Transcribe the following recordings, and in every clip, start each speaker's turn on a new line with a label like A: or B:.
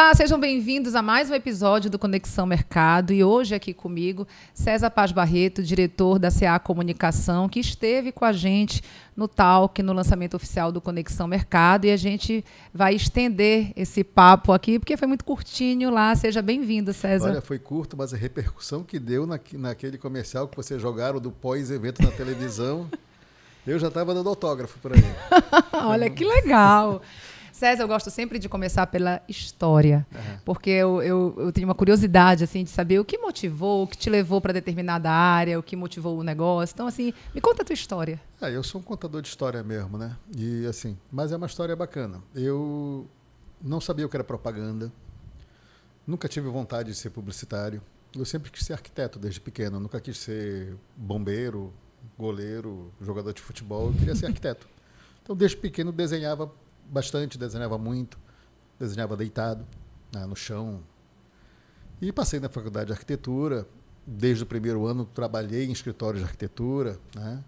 A: Olá, sejam bem-vindos a mais um episódio do Conexão Mercado e hoje aqui comigo César Paz Barreto, diretor da CA Comunicação, que esteve com a gente no Talk, no lançamento oficial do Conexão Mercado, e a gente vai estender esse papo aqui porque foi muito curtinho lá. Seja bem-vindo, César.
B: Olha, foi curto, mas a repercussão que deu naquele comercial que vocês jogaram do pós-evento na televisão, eu já estava dando autógrafo por aí.
A: Olha, que legal! César, eu gosto sempre de começar pela história, porque eu tenho uma curiosidade assim, de saber o que motivou, o que te levou para determinada área, o que motivou o negócio. Então, assim, me conta a tua história.
B: Eu sou um contador de história mesmo, né? E, assim, mas é uma história bacana. Eu não sabia o que era propaganda, nunca tive vontade de ser publicitário. Eu sempre quis ser arquiteto desde pequeno, nunca quis ser bombeiro, goleiro, jogador de futebol, eu queria ser arquiteto. Então, desde pequeno, desenhava bastante, desenhava muito, desenhava deitado, no chão. E passei na faculdade de arquitetura. Desde o primeiro ano trabalhei em escritórios de arquitetura, né?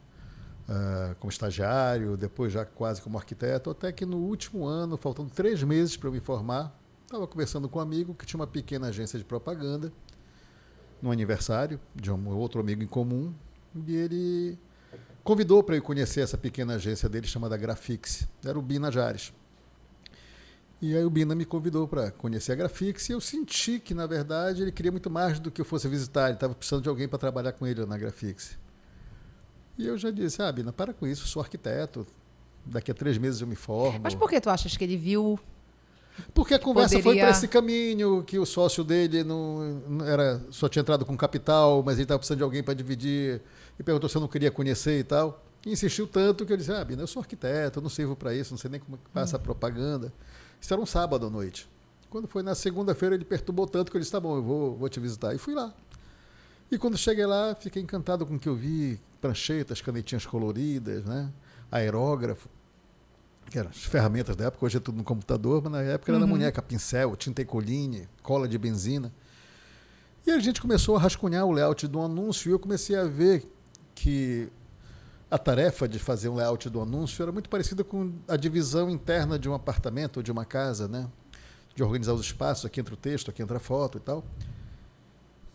B: Como estagiário, depois já quase como arquiteto, até que no último ano, faltando 3 meses para eu me formar, estava conversando com um amigo que tinha uma pequena agência de propaganda, no aniversário de um outro amigo em comum, e ele convidou para eu conhecer essa pequena agência dele chamada Grafix. Era o Bina Jares. E aí o Bina me convidou para conhecer a Grafix e eu senti que, na verdade, ele queria muito mais do que eu fosse visitar. Ele estava precisando de alguém para trabalhar com ele na Grafix. E eu já disse, Bina, para com isso, sou arquiteto. Daqui a 3 meses eu me formo.
A: Mas por que tu achas que ele viu?
B: Porque a conversa foi para esse caminho, que o sócio dele só tinha entrado com capital, mas ele estava precisando de alguém para dividir, e perguntou se eu não queria conhecer e tal. E insistiu tanto que eu disse, Bina, eu sou arquiteto, eu não sirvo para isso, não sei nem como passa a propaganda. Isso era um sábado à noite. Quando foi na segunda-feira, ele perturbou tanto que eu disse, tá bom, eu vou te visitar. E fui lá. E quando cheguei lá, fiquei encantado com o que eu vi, pranchetas, canetinhas coloridas, né? Aerógrafo, que eram as ferramentas da época, hoje é tudo no computador, mas na época era na muñeca, pincel, tinta e coline, cola de benzina. E a gente começou a rascunhar o layout do anúncio e eu comecei a ver que a tarefa de fazer um layout do anúncio era muito parecida com a divisão interna de um apartamento ou de uma casa, né? De organizar os espaços, aqui entra o texto, aqui entra a foto e tal.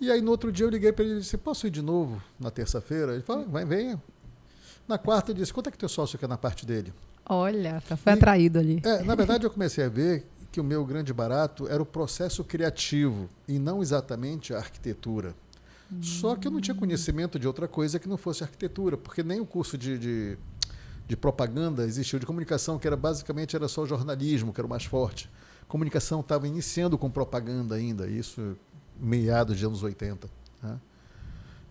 B: E aí no outro dia eu liguei para ele e disse, posso ir de novo na terça-feira? Ele falou, venha. Na quarta ele disse, quanto é que teu sócio quer na parte dele?
A: Olha, foi atraído ali.
B: Na verdade, eu comecei a ver que o meu grande barato era o processo criativo e não exatamente a arquitetura. Só que eu não tinha conhecimento de outra coisa que não fosse arquitetura, porque nem o curso de propaganda existiu, de comunicação, que basicamente era só jornalismo, que era o mais forte. Comunicação estava iniciando com propaganda ainda, isso meados de anos 80. Né?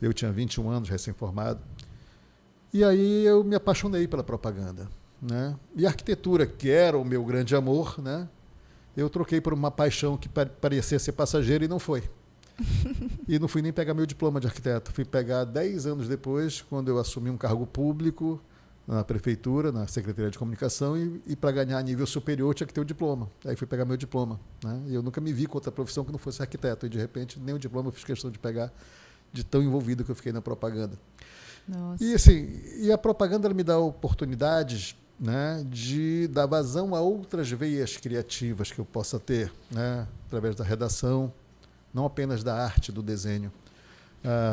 B: Eu tinha 21 anos, recém-formado. E aí eu me apaixonei pela propaganda. Né? E a arquitetura, que era o meu grande amor, né? Eu troquei por uma paixão que parecia ser passageira e não foi. E não fui nem pegar meu diploma de arquiteto. Fui pegar 10 anos depois, quando eu assumi um cargo público na prefeitura, na Secretaria de Comunicação, e para ganhar nível superior tinha que ter o diploma. Aí fui pegar meu diploma. Né? E eu nunca me vi com outra profissão que não fosse arquiteto. E de repente nem o diploma eu fiz questão de pegar, de tão envolvido que eu fiquei na propaganda.
A: Nossa.
B: E assim, a propaganda ela me dá oportunidades, né, de dar vazão a outras veias criativas que eu possa ter, né, através da redação, não apenas da arte, do desenho,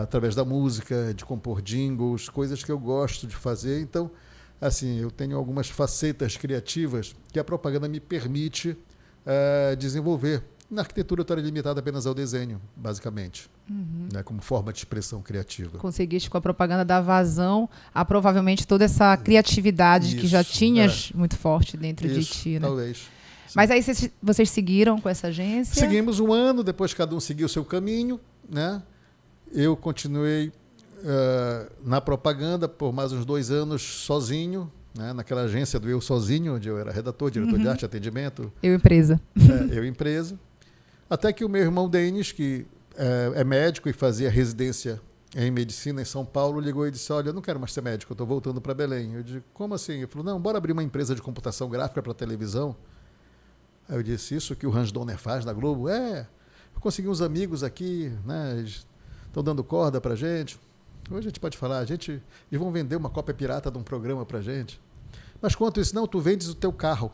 B: através da música, de compor jingles, coisas que eu gosto de fazer. Então, assim, eu tenho algumas facetas criativas que a propaganda me permite desenvolver. Na arquitetura eu estou limitado apenas ao desenho, basicamente, né, como forma de expressão criativa.
A: Conseguiste com a propaganda dar vazão a provavelmente toda essa criatividade que já tinhas muito forte dentro de ti. Né?
B: Talvez. Sim.
A: Mas aí vocês seguiram com essa agência?
B: Seguimos um ano, depois cada um seguiu o seu caminho. Né? Eu continuei na propaganda por mais uns 2 anos sozinho, né, naquela agência do Eu Sozinho, onde eu era redator, diretor de arte, atendimento.
A: Eu Empresa.
B: Eu Empresa. Até que o meu irmão Denis, que é médico e fazia residência em medicina em São Paulo, ligou e disse, olha, eu não quero mais ser médico, eu estou voltando para Belém. Eu disse, como assim? Ele falou, não, bora abrir uma empresa de computação gráfica para televisão. Aí eu disse, isso que o Hans Donner faz na Globo? Eu consegui uns amigos aqui, né, estão dando corda para a gente. Hoje a gente pode falar, eles vão vender uma cópia pirata de um programa para a gente. Mas quanto isso? Não, tu vendes o teu carro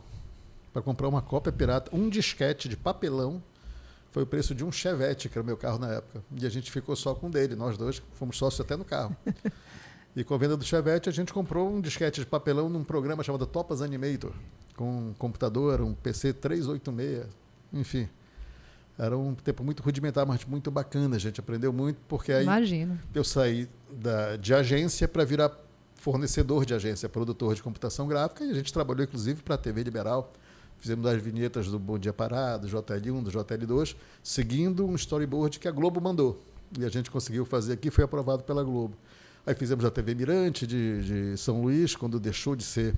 B: para comprar uma cópia pirata, um disquete de papelão, foi o preço de um Chevette, que era o meu carro na época. E a gente ficou só com um dele, nós dois fomos sócios até no carro. E com a venda do Chevette, a gente comprou um disquete de papelão num programa chamado Topaz Animator, com um computador, um PC 386, enfim. Era um tempo muito rudimentar, mas muito bacana. A gente aprendeu muito, porque aí
A: Imagino.
B: eu saí de agência para virar fornecedor de agência, produtor de computação gráfica, e a gente trabalhou, inclusive, para a TV Liberal. Fizemos as vinhetas do Bom Dia Pará, do JL1, do JL2, seguindo um storyboard que a Globo mandou. E a gente conseguiu fazer aqui, foi aprovado pela Globo. Aí fizemos a TV Mirante de São Luís, quando deixou de ser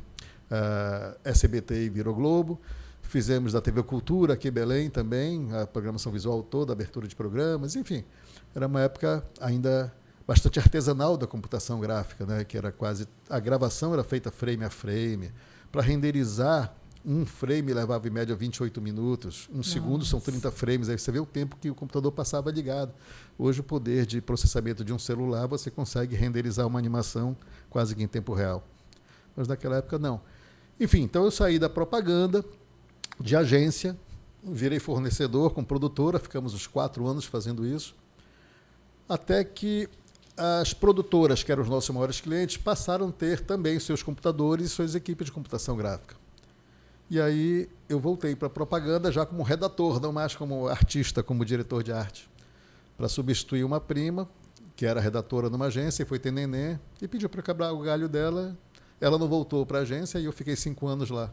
B: SBT e virou Globo. Fizemos da TV Cultura aqui em Belém também, a programação visual toda, a abertura de programas, enfim. Era uma época ainda bastante artesanal da computação gráfica, né? Que era quase... A gravação era feita frame a frame. Para renderizar, um frame levava em média 28 minutos, um segundo são 30 frames, aí você vê o tempo que o computador passava ligado. Hoje o poder de processamento de um celular, você consegue renderizar uma animação quase que em tempo real. Mas naquela época não. Enfim, então eu saí da propaganda, de agência, virei fornecedor com produtora, ficamos uns 4 anos fazendo isso, até que as produtoras, que eram os nossos maiores clientes, passaram a ter também seus computadores e suas equipes de computação gráfica. E aí eu voltei para a propaganda já como redator, não mais como artista, como diretor de arte, para substituir uma prima, que era redatora numa agência, e foi ter neném, e pediu para quebrar o galho dela. Ela não voltou para a agência e eu fiquei 5 anos lá.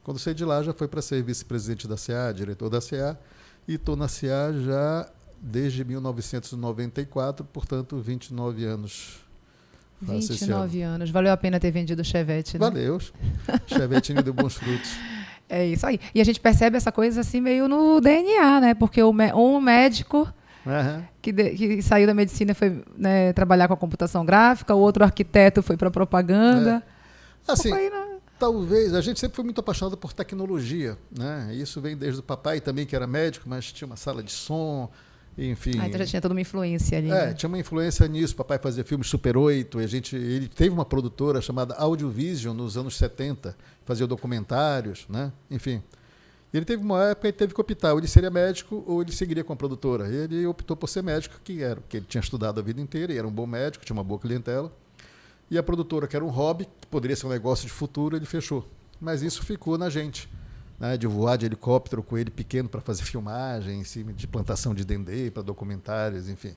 B: Quando saí de lá, já foi para ser vice-presidente da CA, diretor da CA, e estou na CA já desde 1994, portanto, 29 anos.
A: 29 anos. Valeu a pena ter vendido o Chevette, né?
B: Valeu. Chevette me deu bons frutos.
A: É isso aí. E a gente percebe essa coisa assim meio no DNA, né? Porque um médico que saiu da medicina e foi, né, trabalhar com a computação gráfica, o outro arquiteto foi para propaganda.
B: Assim, talvez, a gente sempre foi muito apaixonado por tecnologia, né? Isso vem desde o papai também, que era médico, mas tinha uma sala de som, enfim.
A: Então já tinha toda uma influência ali. Né?
B: Tinha uma influência nisso. Papai fazia filmes Super 8, e ele teve uma produtora chamada Audiovision nos anos 70, fazia documentários, né? Enfim. Ele teve uma época e teve que optar, ou ele seria médico ou ele seguiria com a produtora. Ele optou por ser médico, que ele tinha estudado a vida inteira, e era um bom médico, tinha uma boa clientela. E a produtora, que era um hobby, que poderia ser um negócio de futuro, ele fechou. Mas isso ficou na gente, né, de voar de helicóptero com ele pequeno para fazer filmagem, em cima de plantação de dendê, para documentários, enfim.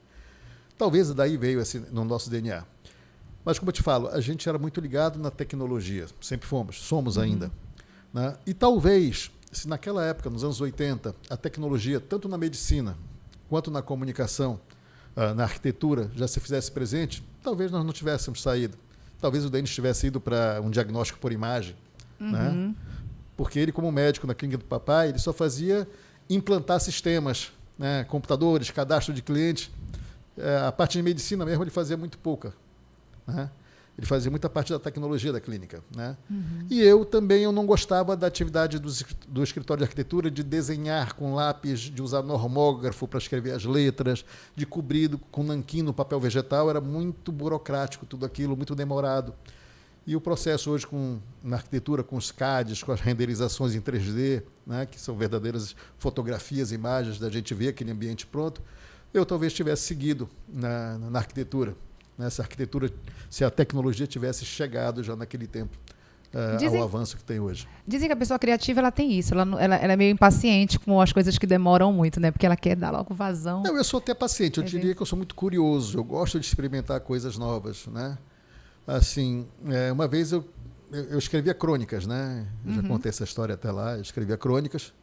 B: Talvez daí veio assim, no nosso DNA. Mas, como eu te falo, a gente era muito ligado na tecnologia, sempre somos ainda. Né? E talvez, se naquela época, nos anos 80, a tecnologia, tanto na medicina quanto na comunicação, na arquitetura, já se fizesse presente, talvez nós não tivéssemos saído. Talvez o Denis tivesse ido para um diagnóstico por imagem, né? Porque ele, como médico na clínica do papai, ele só fazia implantar sistemas, né? Computadores, cadastro de clientes. A parte de medicina mesmo ele fazia muito pouca, né? Ele fazia muita parte da tecnologia da clínica, né? E eu não gostava da atividade do escritório de arquitetura, de desenhar com lápis, de usar normógrafo para escrever as letras, de cobrir com nanquim no papel vegetal. Era muito burocrático tudo aquilo, muito demorado. E o processo hoje na arquitetura, com os CADs, com as renderizações em 3D, né, que são verdadeiras fotografias, imagens da gente ver aquele ambiente pronto, eu talvez tivesse seguido na arquitetura. Nessa arquitetura, se a tecnologia tivesse chegado já naquele tempo ao avanço que tem hoje.
A: Dizem que a pessoa criativa ela tem isso, ela é meio impaciente com as coisas que demoram muito, né? Porque ela quer dar logo vazão.
B: Não, eu sou até paciente, eu diria que eu sou muito curioso, eu gosto de experimentar coisas novas, né? Assim, uma vez eu escrevia crônicas, né? Eu já contei essa história até lá, eu escrevia crônicas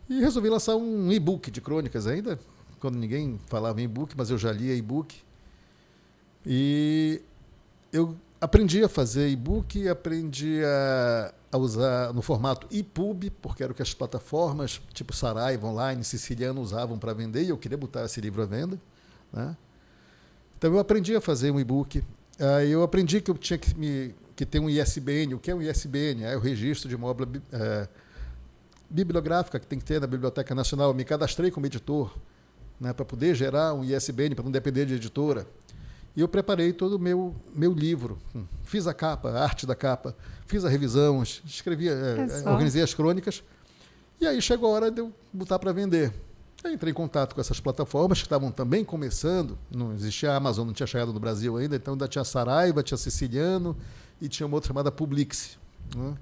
B: e resolvi lançar um e-book de crônicas ainda, quando ninguém falava em e-book, mas eu já lia e-book. E eu aprendi a fazer e-book, aprendi a usar no formato EPUB, porque era o que as plataformas tipo Saraiva Online, Siciliano usavam para vender, e eu queria botar esse livro à venda, né? Então eu aprendi a fazer um e-book. Eu aprendi que eu tinha que ter um ISBN. O que é um ISBN? É o registro de uma obra bibliográfica que tem que ter na Biblioteca Nacional. Eu me cadastrei como editor, né, para poder gerar um ISBN, para não depender de editora. E eu preparei todo o meu livro. Fiz a capa, a arte da capa, fiz a revisão, escrevi, organizei as crônicas. E aí chegou a hora de eu botar para vender. Eu entrei em contato com essas plataformas que estavam também começando. Não existia a Amazon, não tinha chegado no Brasil ainda, então ainda tinha Saraiva, tinha Siciliano e tinha uma outra chamada Publix, né?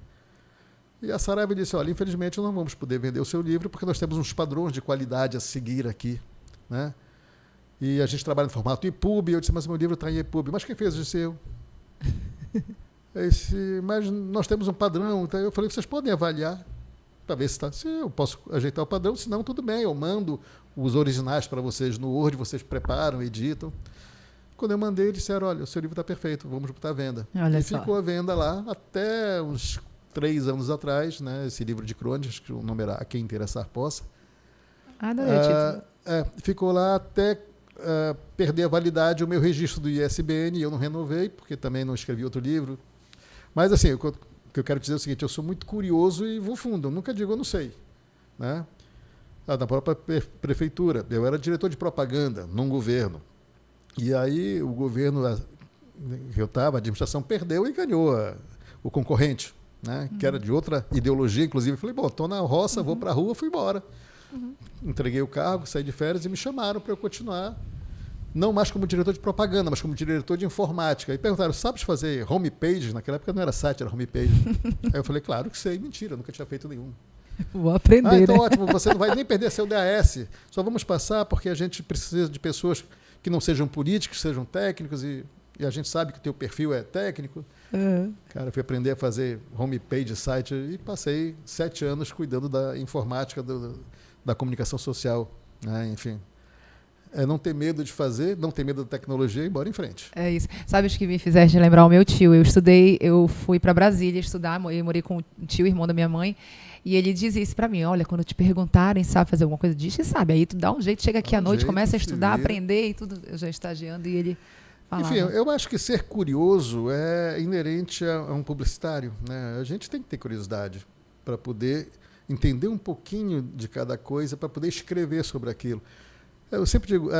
B: E a Saraiva disse, olha, infelizmente não vamos poder vender o seu livro porque nós temos uns padrões de qualidade a seguir aqui, né? E a gente trabalha no formato EPUB. Eu disse, mas meu livro está em EPUB. Mas quem fez? Eu disse, eu. Mas nós temos um padrão. Então eu falei, vocês podem avaliar para ver se eu posso ajeitar o padrão, se não, tudo bem, eu mando os originais para vocês no Word, vocês preparam, editam. Quando eu mandei, eles disseram, olha, o seu livro está perfeito, vamos botar à venda.
A: Olha
B: e
A: só.
B: Ficou à venda lá até uns 3 anos atrás, né, esse livro de crônicas, que o nome era A Quem Interessar Possa.
A: Adorei o título.
B: Ficou lá até perder a validade o meu registro do ISBN, e eu não renovei, porque também não escrevi outro livro. Mas, assim, o que eu quero dizer é o seguinte, eu sou muito curioso e vou fundo, eu nunca digo eu não sei, né? Na própria prefeitura, eu era diretor de propaganda num governo, e aí o governo que eu estava, a administração perdeu e ganhou o concorrente, né? Que era de outra ideologia, inclusive. Eu falei, bom, estou na roça, vou para a rua, fui embora. Entreguei o cargo, saí de férias e me chamaram para eu continuar, não mais como diretor de propaganda, mas como diretor de informática. E perguntaram, sabes fazer homepage? Naquela época não era site, era homepage. Aí eu falei, claro que sei. Mentira, nunca tinha feito nenhum.
A: Vou aprender,
B: então
A: né?
B: Ótimo, você não vai nem perder seu DAS. Só vamos passar porque a gente precisa de pessoas que não sejam políticos, sejam técnicos, e a gente sabe que o teu perfil é técnico. Cara, eu fui aprender a fazer homepage, site, e passei 7 anos cuidando da informática, da comunicação social, né? Enfim. Não ter medo de fazer, não ter medo da tecnologia e bora em frente.
A: É isso. Sabe o que me fizeste lembrar o meu tio? Eu fui para Brasília estudar, eu morei com um tio, irmão da minha mãe, e ele dizia isso para mim, olha, quando te perguntarem, sabe fazer alguma coisa disso, sabe, aí tu dá um jeito, chega aqui à noite, começa a estudar, aprender e tudo, eu já estagiando, e ele falava.
B: Enfim, eu acho que ser curioso é inerente a um publicitário, né? A gente tem que ter curiosidade para poder entender um pouquinho de cada coisa, para poder escrever sobre aquilo. Eu sempre digo,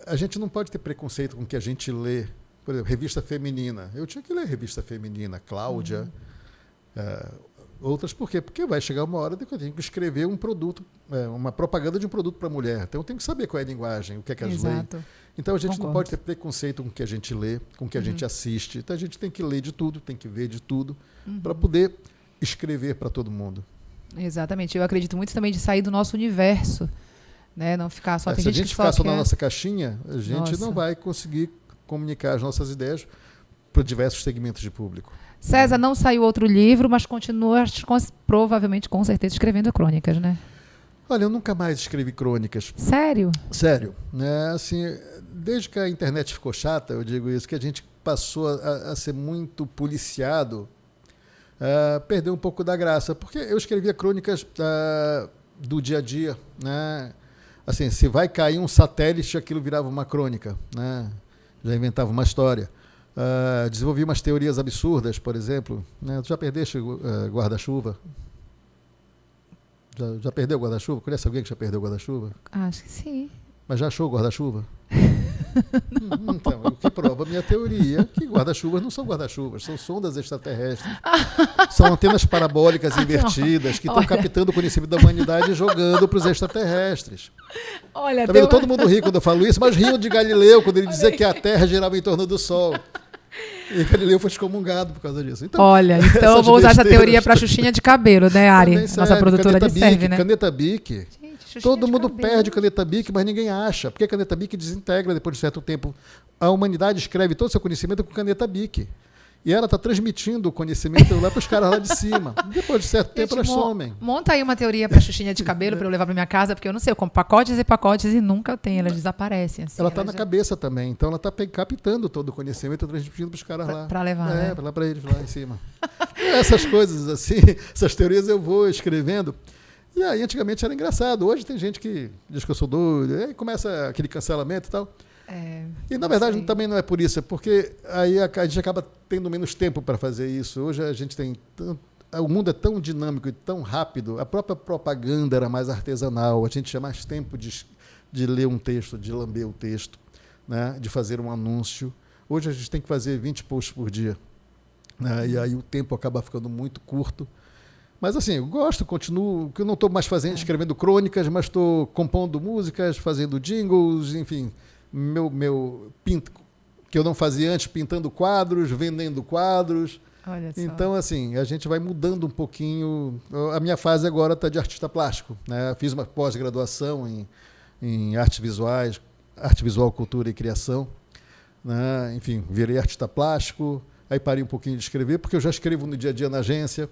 B: a gente não pode ter preconceito com o que a gente lê. Por exemplo, revista feminina. Eu tinha que ler revista feminina, Cláudia, outras. Por quê? Porque vai chegar uma hora que eu tenho que escrever um produto, uma propaganda de um produto para a mulher. Então eu tenho que saber qual é a linguagem, o que é que elas leem. Então a gente não pode ter preconceito com o que a gente lê, com o que a gente assiste. Então a gente tem que ler de tudo, tem que ver de tudo, para poder escrever para todo mundo.
A: Exatamente. Eu acredito muito também de sair do nosso universo. Né? Não ficar só.
B: Se a gente ficar só na nossa caixinha, a gente não vai conseguir comunicar as nossas ideias para diversos segmentos de público.
A: César, não saiu outro livro, mas continua provavelmente, com certeza, escrevendo crônicas, né?
B: Olha, eu nunca mais escrevi crônicas.
A: Sério?
B: Sério. Assim, desde que a internet ficou chata, eu digo isso, que a gente passou a ser muito policiado, perdeu um pouco da graça. Porque eu escrevia crônicas do dia a dia, né? Assim, se vai cair um satélite, aquilo virava uma crônica, né? Já inventava uma história. Desenvolvi umas teorias absurdas, por exemplo. Né? Tu já perdeste guarda-chuva? Já perdeu guarda-chuva? Conhece alguém que já perdeu guarda-chuva?
A: Acho que sim.
B: Mas já achou guarda-chuva? Então, o que prova a minha teoria é que guarda-chuvas não são guarda-chuvas, são sondas extraterrestres. São antenas parabólicas invertidas que estão captando o conhecimento da humanidade e jogando para os extraterrestres.
A: Olha,
B: tá vendo? Todo mundo ri quando eu falo isso, mas riam de Galileu quando ele dizia que a Terra girava em torno do Sol. E Galileu foi excomungado por causa disso. Então,
A: olha, então eu vou usar essa teoria para Xuxinha de cabelo, né, Ari? Nossa produtora de serve, né?
B: Caneta Bic. Todo mundo perde caneta Bic, mas ninguém acha. Porque a caneta Bic desintegra depois de certo tempo. A humanidade escreve todo o seu conhecimento com caneta Bic. E ela está transmitindo o conhecimento lá para os caras lá de cima. Depois de certo tempo, elas somem.
A: Monta aí uma teoria para Xuxinha de cabelo para eu levar para minha casa, porque eu não sei, eu compro pacotes e pacotes e nunca tem, elas desaparecem. Assim,
B: ela está na cabeça também, então ela está captando todo o conhecimento e transmitindo para os caras lá.
A: Para levar, né?
B: Para eles lá em cima. Essas coisas assim, essas teorias eu vou escrevendo. E aí, antigamente era engraçado. Hoje tem gente que diz que eu sou doido, aí começa aquele cancelamento e tal. E, na verdade, também não é por isso, é porque aí a gente acaba tendo menos tempo para fazer isso. Hoje a gente tem... O mundo é tão dinâmico e tão rápido, a própria propaganda era mais artesanal, a gente tinha mais tempo de ler um texto, de lamber o texto, né? De fazer um anúncio. Hoje a gente tem que fazer 20 posts por dia, né? E aí o tempo acaba ficando muito curto. Mas assim, eu gosto, continuo, que eu não estou mais escrevendo crônicas, mas estou compondo músicas, fazendo jingles, enfim, pinto, que eu não fazia antes, pintando quadros, vendendo quadros.
A: Olha só.
B: Então, assim, a gente vai mudando um pouquinho. A minha fase agora está de artista plástico, né? Fiz uma pós-graduação em artes visuais, arte visual, cultura e criação, né? Enfim, virei artista plástico, aí parei um pouquinho de escrever, porque eu já escrevo no dia a dia na agência.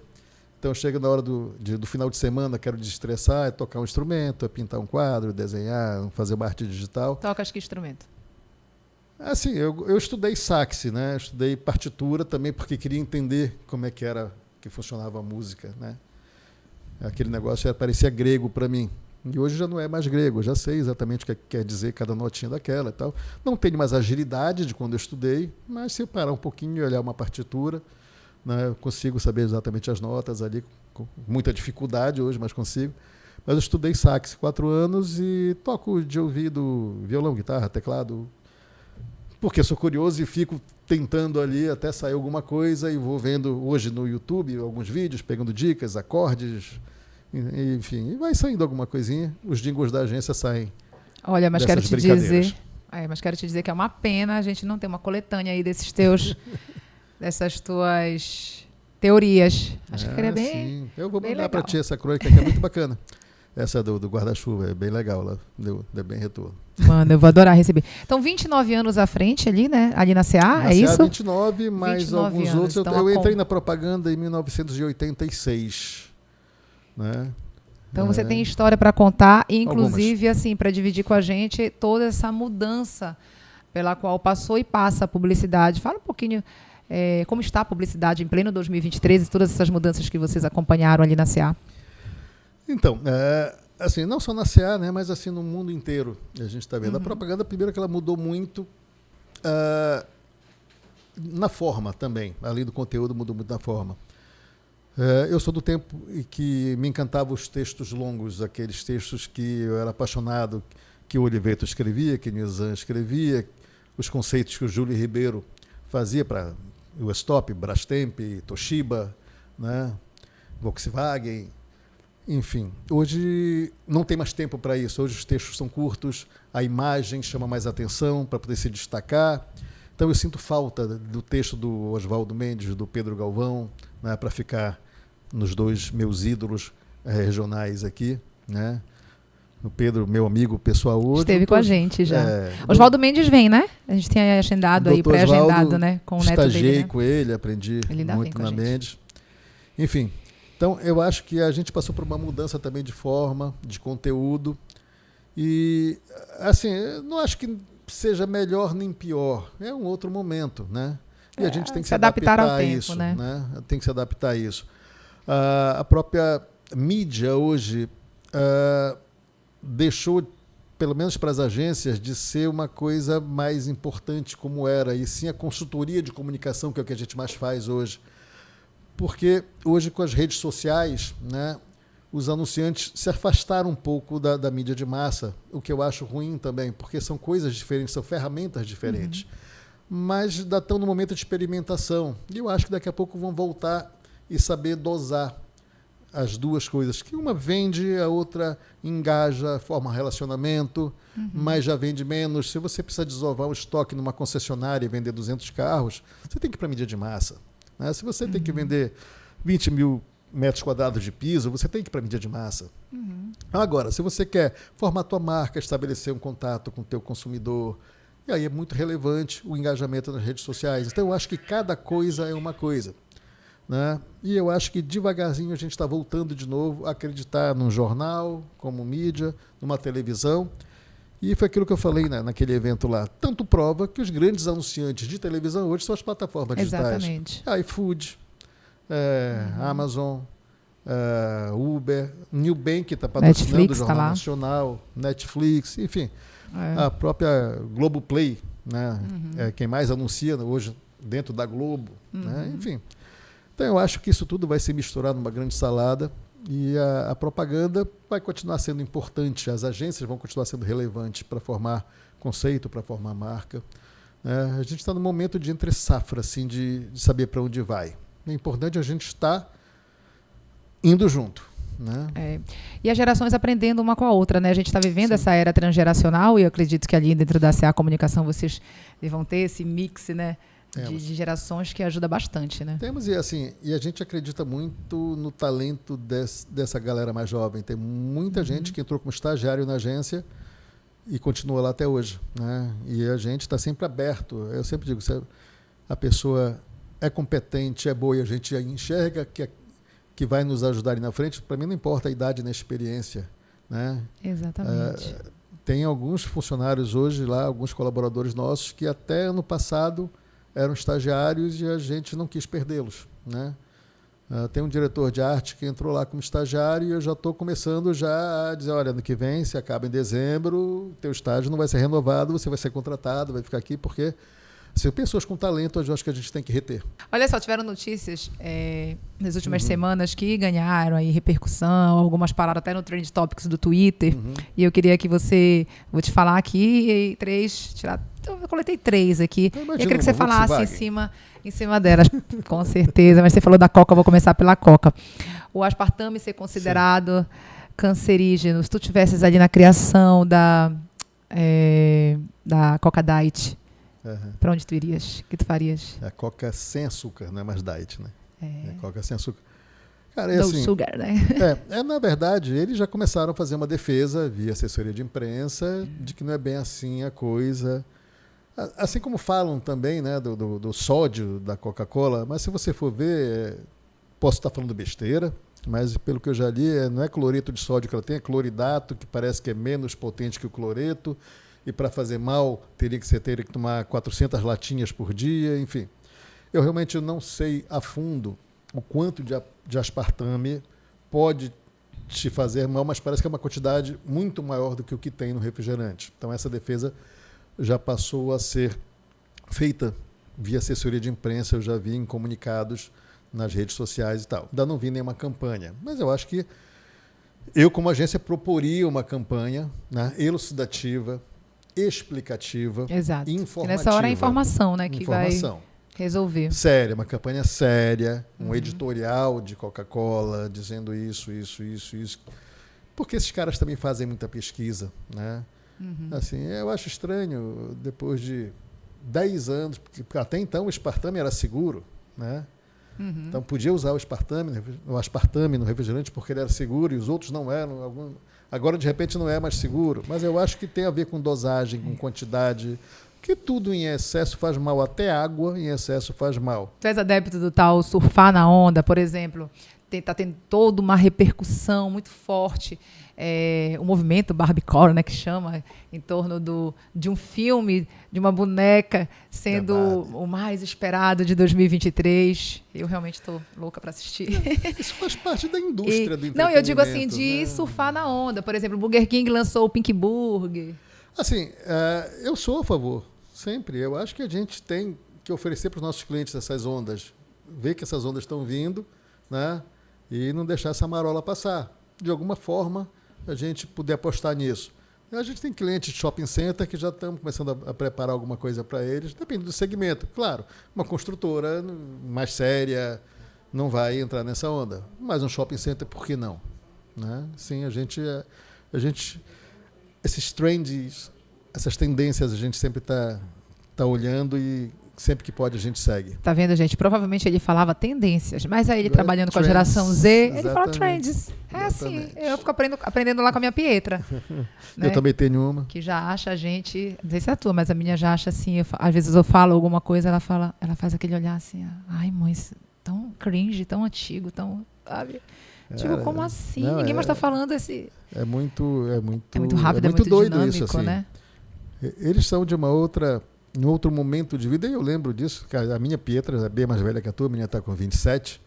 B: Então, chega na hora do final de semana, quero desestressar, é tocar um instrumento, é pintar um quadro, desenhar, fazer uma arte digital.
A: Tocas que instrumento?
B: Assim, eu estudei sax, né? Estudei partitura também, porque queria entender como é que funcionava a música, né? Aquele negócio parecia grego para mim. E hoje já não é mais grego, eu já sei exatamente o que quer dizer cada notinha daquela e tal. Não tenho mais agilidade de quando eu estudei, mas se eu parar um pouquinho e olhar uma partitura, né, eu consigo saber exatamente as notas ali, com muita dificuldade hoje, mas consigo. Mas eu estudei sax 4 anos e toco de ouvido violão, guitarra, teclado, porque sou curioso e fico tentando ali até sair alguma coisa e vou vendo hoje no YouTube alguns vídeos, pegando dicas, acordes, enfim, e vai saindo alguma coisinha. Os jingles da agência saem.
A: Olha, mas quero te dizer, que é uma pena a gente não ter uma coletânea aí desses teus, dessas tuas teorias. Acho que seria bem. Sim,
B: eu vou mandar para ti essa crônica que é muito bacana. Essa do guarda-chuva é bem legal, ela deu bem retorno.
A: Mano, eu vou adorar receber. Então, 29 anos à frente ali, né? Ali na CA, é isso?
B: 29, mais 29 alguns anos. Outros. Então, eu entrei na propaganda em 1986. Né?
A: Então, você tem história para contar, e inclusive, assim, para dividir com a gente toda essa mudança pela qual passou e passa a publicidade. Fala um pouquinho como está a publicidade em pleno 2023 e todas essas mudanças que vocês acompanharam ali na CA.
B: Então, assim, não só na CA, né, mas assim no mundo inteiro a gente está vendo. A propaganda, primeiro que ela mudou muito na forma também, além do conteúdo, mudou muito na forma. Eu sou do tempo em que me encantavam os textos longos, aqueles textos que eu era apaixonado, que o Oliveto escrevia, que Nizam escrevia, os conceitos que o Júlio Ribeiro fazia para o Stop, Brastemp, Toshiba, né, Volkswagen. Enfim, hoje não tem mais tempo para isso. Hoje os textos são curtos, a imagem chama mais atenção para poder se destacar. Então eu sinto falta do texto do Oswaldo Mendes, do Pedro Galvão, né, para ficar nos dois meus ídolos regionais aqui, né? O Pedro, meu amigo pessoal hoje.
A: Esteve com a gente já. Oswaldo Mendes vem, né? A gente tem agendado aí, pré-agendado, né? Com o neto dele.
B: Estagiei com ele, aprendi muito na Mendes. Enfim. Então, eu acho que a gente passou por uma mudança também de forma, de conteúdo. E, assim, eu não acho que seja melhor nem pior. É um outro momento, né? E a gente tem que se adaptar ao tempo, isso, né? Tem que se adaptar a isso. A própria mídia hoje deixou, pelo menos para as agências, de ser uma coisa mais importante como era. E sim a consultoria de comunicação, que é o que a gente mais faz hoje. Porque hoje, com as redes sociais, né, os anunciantes se afastaram um pouco da mídia de massa, o que eu acho ruim também, porque são coisas diferentes, são ferramentas diferentes. Mas ainda estão no momento de experimentação. E eu acho que daqui a pouco vão voltar e saber dosar as duas coisas. Que uma vende, a outra engaja, forma relacionamento, mas já vende menos. Se você precisa desovar um estoque numa concessionária e vender 200 carros, você tem que ir para a mídia de massa. Se você tem que vender 20 mil metros quadrados de piso, você tem que ir para a mídia de massa. Agora, se você quer formar a tua marca, estabelecer um contato com o teu consumidor, e aí é muito relevante o engajamento nas redes sociais. Então, eu acho que cada coisa é uma coisa. Né? E eu acho que devagarzinho a gente está voltando de novo a acreditar num jornal, como mídia, numa televisão. E foi aquilo que eu falei, né, naquele evento lá. Tanto prova que os grandes anunciantes de televisão hoje são as plataformas digitais.
A: Exatamente.
B: iFood, Amazon, Uber, Nubank está patrocinando Netflix, o Jornal Nacional, Netflix, enfim. A própria Globoplay, né, é quem mais anuncia hoje dentro da Globo. Né, enfim. Então eu acho que isso tudo vai se misturar numa grande salada. E a propaganda vai continuar sendo importante, as agências vão continuar sendo relevantes para formar conceito, para formar marca. A gente está num momento de entre safra, assim, de saber para onde vai. É importante a gente estar indo junto. Né?
A: E as gerações aprendendo uma com a outra, né? A gente está vivendo essa era transgeracional e eu acredito que ali dentro da CA Comunicação vocês vão ter esse mix, né, de gerações que ajuda bastante, né?
B: Temos, e assim, e a gente acredita muito no talento dessa galera mais jovem. Tem muita gente que entrou como estagiário na agência e continua lá até hoje, né? E a gente está sempre aberto. Eu sempre digo, se a pessoa é competente, é boa e a gente enxerga que vai nos ajudar ali na frente, para mim não importa a idade nem a experiência, né?
A: Exatamente.
B: Tem alguns funcionários hoje lá, alguns colaboradores nossos que até ano passado eram estagiários e a gente não quis perdê-los, né? Tem um diretor de arte que entrou lá como estagiário e eu já estou começando já a dizer, olha, ano que vem, se acaba em dezembro, teu estágio não vai ser renovado, você vai ser contratado, vai ficar aqui, porque pessoas com talento, eu acho que a gente tem que reter.
A: Olha só, tiveram notícias nas últimas semanas que ganharam aí repercussão, algumas pararam até no Trend Topics do Twitter, e eu queria que vou te falar aqui, eu coletei 3 aqui, eu queria que você falasse em cima delas, com certeza, mas você falou da coca, eu vou começar pela coca. O aspartame ser considerado cancerígeno, se tu tivesses ali na criação da Coca Diet, para onde tu irias? O que tu farias?
B: É a coca sem açúcar, não é mais diet, né? É coca sem açúcar. Cara,
A: no sugar, né?
B: Na verdade, eles já começaram a fazer uma defesa via assessoria de imprensa de que não é bem assim a coisa. Assim como falam também, né, do sódio da Coca-Cola, mas se você for ver, posso estar falando besteira, mas pelo que eu já li, não é cloreto de sódio que ela tem, é cloridato, que parece que é menos potente que o cloreto. E para fazer mal, teria que tomar 400 latinhas por dia, enfim. Eu realmente não sei a fundo o quanto de aspartame pode te fazer mal, mas parece que é uma quantidade muito maior do que o que tem no refrigerante. Então, essa defesa já passou a ser feita via assessoria de imprensa, eu já vi em comunicados nas redes sociais e tal. Ainda não vi nenhuma campanha, mas eu acho que eu, como agência, proporia uma campanha, né, elucidativa, explicativa,
A: exato.
B: informativa.
A: E nessa hora é a informação, né, que vai resolver.
B: Séria, uma campanha séria, um editorial de Coca-Cola dizendo isso. Porque esses caras também fazem muita pesquisa, né? Assim, eu acho estranho, depois de 10 anos, porque até então o aspartame era seguro, né? Então podia usar o aspartame no refrigerante porque ele era seguro e os outros não eram. Agora, de repente, não é mais seguro. Mas eu acho que tem a ver com dosagem, com quantidade, que tudo em excesso faz mal. Até água em excesso faz mal.
A: Tu és adepto do tal surfar na onda, por exemplo? Está tendo toda uma repercussão muito forte, o movimento Barbiecore, né, que chama, em torno de um filme, de uma boneca, sendo o mais esperado de 2023. Eu realmente estou louca para assistir.
B: Isso faz parte da indústria do entretenimento.
A: Não, eu digo assim, de surfar na onda. Por exemplo, o Burger King lançou o Pink Burger.
B: Assim, eu sou a favor, sempre. Eu acho que a gente tem que oferecer para os nossos clientes essas ondas, ver que essas ondas estão vindo, né? E não deixar essa marola passar. De alguma forma, a gente puder apostar nisso. A gente tem clientes de shopping center que já estamos começando a preparar alguma coisa para eles, depende do segmento. Claro, uma construtora mais séria não vai entrar nessa onda, mas um shopping center, por que não? Né? Sim, a gente esses trends, essas tendências, a gente sempre está olhando e sempre que pode a gente segue.
A: Tá vendo, gente? Provavelmente ele falava tendências, mas aí ele trabalhando com a geração Z, ele fala trends. Assim, eu fico aprendendo lá com a minha Pietra. Né?
B: Eu também tenho uma.
A: Que já acha a gente, não sei se é a tua, mas a minha já acha assim, às vezes eu falo alguma coisa, ela faz aquele olhar assim, ai mãe, tão cringe, tão antigo, tão, sabe? Tipo, como assim?
B: Não,
A: ninguém mais está falando esse...
B: É muito
A: rápido, é muito
B: doido
A: dinâmico,
B: isso, assim.
A: Né?
B: Eles são de um outro momento de vida, e eu lembro disso, a minha Pietra é bem mais velha que a tua, a minha está com 27.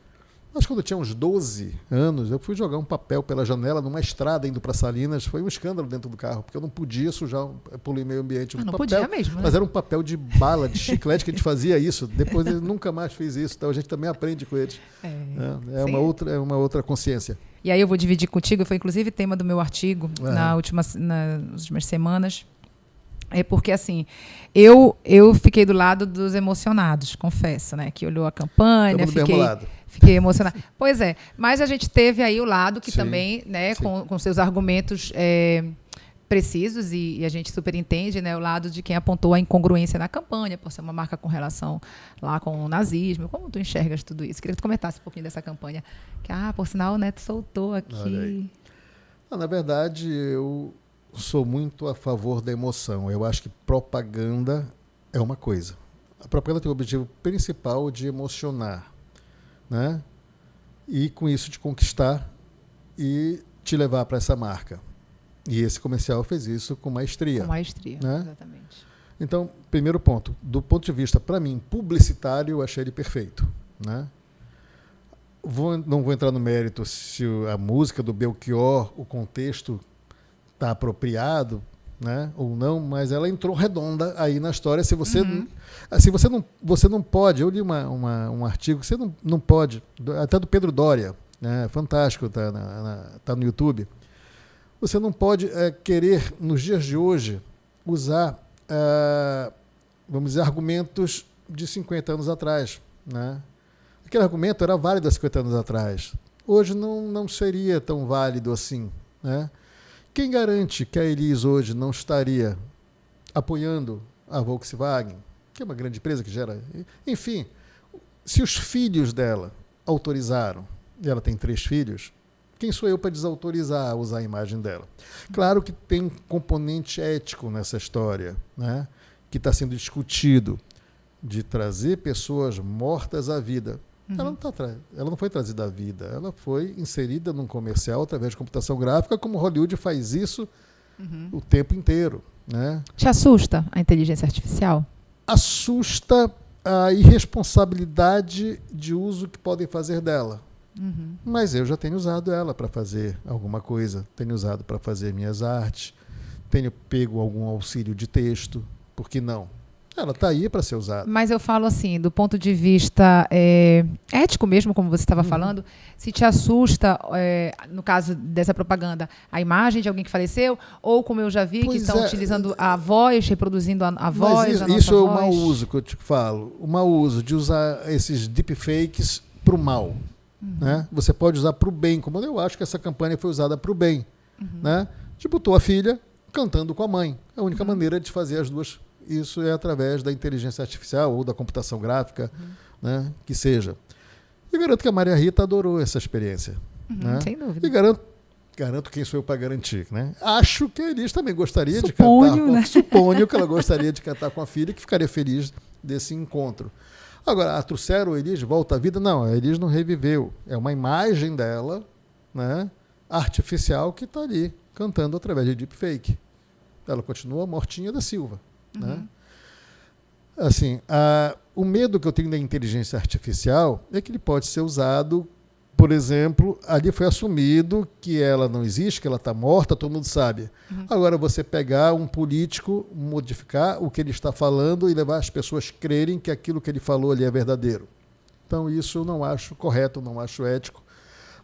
B: Mas quando eu tinha uns 12 anos, eu fui jogar um papel pela janela numa estrada indo para Salinas. Foi um escândalo dentro do carro, porque eu não podia sujar, poluir meio ambiente.
A: Não
B: papel,
A: podia mesmo, né?
B: Mas era um papel de bala, de chiclete, que a gente fazia isso. Depois ele nunca mais fez isso, então a gente também aprende com eles. É uma outra consciência.
A: E aí eu vou dividir contigo, foi inclusive tema do meu artigo nas últimas semanas. É porque, assim, eu fiquei do lado dos emocionados, confesso, né? Que olhou a campanha, Fiquei emocionada. Pois é, mas a gente teve aí o lado que
B: Sim,
A: também, né,
B: sim.
A: com seus argumentos precisos, e a gente super entende, né, o lado de quem apontou a incongruência na campanha, por ser uma marca com relação lá com o nazismo. Como tu enxergas tudo isso? Queria que tu comentasse um pouquinho dessa campanha. Que, por sinal, o Neto soltou
B: Olha
A: aqui.
B: aí. Na verdade, eu sou muito a favor da emoção. Eu acho que propaganda é uma coisa. A propaganda tem o objetivo principal de emocionar, né? E com isso te conquistar e te levar para essa marca. E esse comercial fez isso com maestria.
A: Com maestria,
B: né?
A: Exatamente.
B: Então, primeiro ponto, do ponto de vista, para mim, publicitário, eu achei ele perfeito, né? Não vou entrar no mérito se a música do Belchior, o contexto está apropriado, né, ou não, mas ela entrou redonda aí na história. Se você, se você não pode, eu li um artigo que você não pode, até do Pedro Doria, né, fantástico, tá no YouTube. Você não pode querer, nos dias de hoje, usar, vamos dizer, argumentos de 50 anos atrás, né? Aquele argumento era válido há 50 anos atrás. Hoje não seria tão válido assim, né? Quem garante que a Elis hoje não estaria apoiando a Volkswagen, que é uma grande empresa que gera... Enfim, se os filhos dela autorizaram, e ela tem 3 filhos, quem sou eu para desautorizar a usar a imagem dela? Claro que tem um componente ético nessa história, né? Que está sendo discutido, de trazer pessoas mortas à vida. Ela não foi trazida à vida, ela foi inserida num comercial através de computação gráfica, como Hollywood faz isso o tempo inteiro, né?
A: Te assusta a inteligência artificial?
B: Assusta a irresponsabilidade de uso que podem fazer dela. Mas eu já tenho usado ela para fazer alguma coisa, tenho usado para fazer minhas artes, tenho pego algum auxílio de texto, por que não? Ela está aí para ser usada.
A: Mas eu falo assim, do ponto de vista ético mesmo, como você estava falando, se te assusta, no caso dessa propaganda, a imagem de alguém que faleceu, ou como eu já vi, que estão utilizando a voz, reproduzindo a voz, a nossa
B: isso é o
A: voz.
B: mau uso que eu te falo. O mau uso de usar esses deepfakes para o mal. Né? Você pode usar para o bem, como eu acho que essa campanha foi usada para o bem. Né? Tipo, tua filha cantando com a mãe. A única maneira de fazer as duas. Isso é através da inteligência artificial ou da computação gráfica, né, que seja. E garanto que a Maria Rita adorou essa experiência. Né?
A: Sem dúvida.
B: E garanto quem sou eu para garantir. Né? Acho que a Elis também gostaria de
A: cantar.
B: Suponho que ela gostaria de cantar com a filha, que ficaria feliz desse encontro. Agora, trouxeram a Elis de volta à vida? Não, a Elis não reviveu. É uma imagem dela, né, artificial, que está ali, cantando através de deepfake. Ela continua mortinha da Silva. Né? Assim, o medo que eu tenho da inteligência artificial é que ele pode ser usado, por exemplo, ali foi assumido que ela não existe, que ela está morta, todo mundo sabe. Agora, você pegar um político, modificar o que ele está falando e levar as pessoas a crerem que aquilo que ele falou ali é verdadeiro. Então, isso eu não acho correto, não acho ético.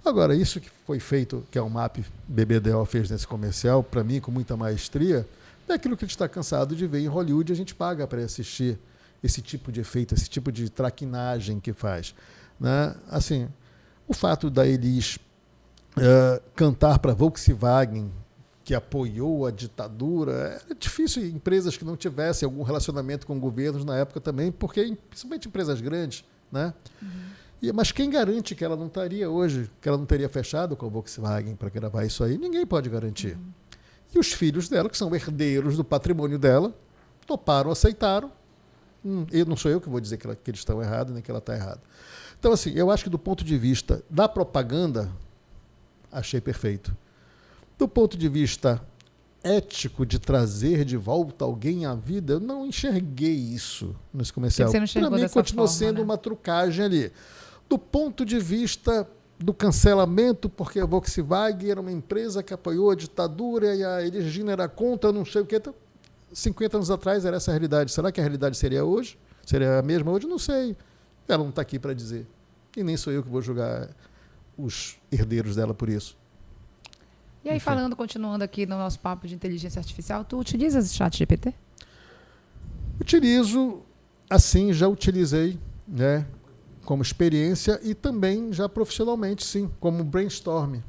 B: Agora, isso que foi feito, que a UMAP BBDO fez nesse comercial, para mim, com muita maestria, é aquilo que a gente está cansado de ver em Hollywood, a gente paga para assistir esse tipo de efeito, esse tipo de traquinagem que faz. Né? Assim, o fato da Elis cantar para a Volkswagen, que apoiou a ditadura, é difícil empresas que não tivessem algum relacionamento com governos na época também, porque principalmente empresas grandes, né? Mas quem garante que ela não estaria hoje, que ela não teria fechado com a Volkswagen para gravar isso aí? Ninguém pode garantir. E os filhos dela, que são herdeiros do patrimônio dela, toparam, aceitaram. Não sou eu que vou dizer que eles estão errados, nem que ela está errada. Então, assim, eu acho que do ponto de vista da propaganda, achei perfeito. Do ponto de vista ético, de trazer de volta alguém à vida, eu não enxerguei isso nesse comercial. Para mim, continuou sendo uma trucagem ali. Do ponto de vista do cancelamento, porque a Volkswagen era uma empresa que apoiou a ditadura e a Elis Regina era contra, não sei o que. 50 anos atrás era essa a realidade. Será que a realidade seria hoje? Seria a mesma hoje? Não sei. Ela não está aqui para dizer. E nem sou eu que vou julgar os herdeiros dela por isso.
A: E aí, continuando aqui no nosso papo de inteligência artificial, tu utilizas o ChatGPT?
B: Utilizo, assim, já utilizei, né? como experiência e também já profissionalmente, sim, como brainstorm,